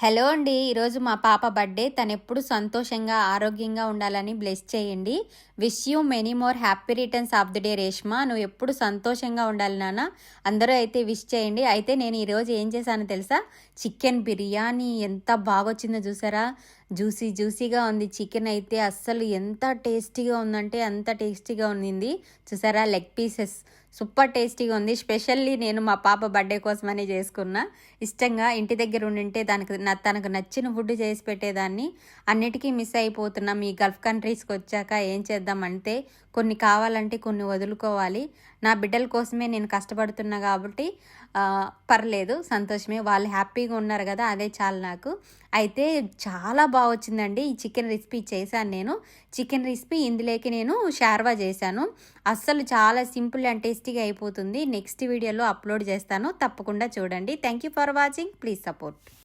Hello అండి. ఈరోజు మా పాప బర్త్‌డే. తనెప్పుడు సంతోషంగా, ఆరోగ్యంగా ఉండాలని బ్లెస్ చేయండి. Wish you many more happy returns of the day Reshma. నువ్వెప్పుడు సంతోషంగా ఉండాలి నాన్న. అందరూ అయితే విష్ చేయండి. అయితే నేను ఈరోజు ఏం చేశానో తెలుసా? చికెన్ బిర్యానీ ఎంత బాగొచ్చిందో చూసారా? జ్యూసీగా ఉంది. చికెన్ అయితే అస్సలు ఎంత టేస్టీగా ఉందంటే అంత టేస్టీగా ఉండింది. చూసారా? లెగ్ పీసెస్ సూపర్ టేస్టీగా ఉంది. స్పెషల్లీ నేను మా పాప బర్త్‌డే కోసమని చేసుకున్నా. ఇష్టంగా ఇంటి దగ్గర ఉండింటే తనకు నచ్చిన ఫుడ్ చేసి పెట్టేదాన్ని. అన్నిటికీ మిస్ అయిపోతున్నాం. ఈ గల్ఫ్ కంట్రీస్‌కి వచ్చాక ఏం చేద్దామంటే కొన్ని కావాలంటే కొన్ని వదులుకోవాలి. నా బిడ్డల కోసమే నేను కష్టపడుతున్నా కాబట్టి పర్లేదు, సంతోషమే. వాళ్ళు హ్యాపీగా ఉన్నారు కదా, అదే చాలు నాకు. అయితే చాలా బాగా వచ్చిందండి. ఈ చికెన్ రెసిపీ చేశాను నేను. చికెన్ రెసిపీ ఇందులోకి నేను షార్వా చేశాను. అస్సలు చాలా సింపుల్ అండ్ టేస్టీగా అయిపోతుంది. నెక్స్ట్ వీడియోలో అప్లోడ్ చేస్తాను, తప్పకుండా చూడండి. Thank you for watching. Please support.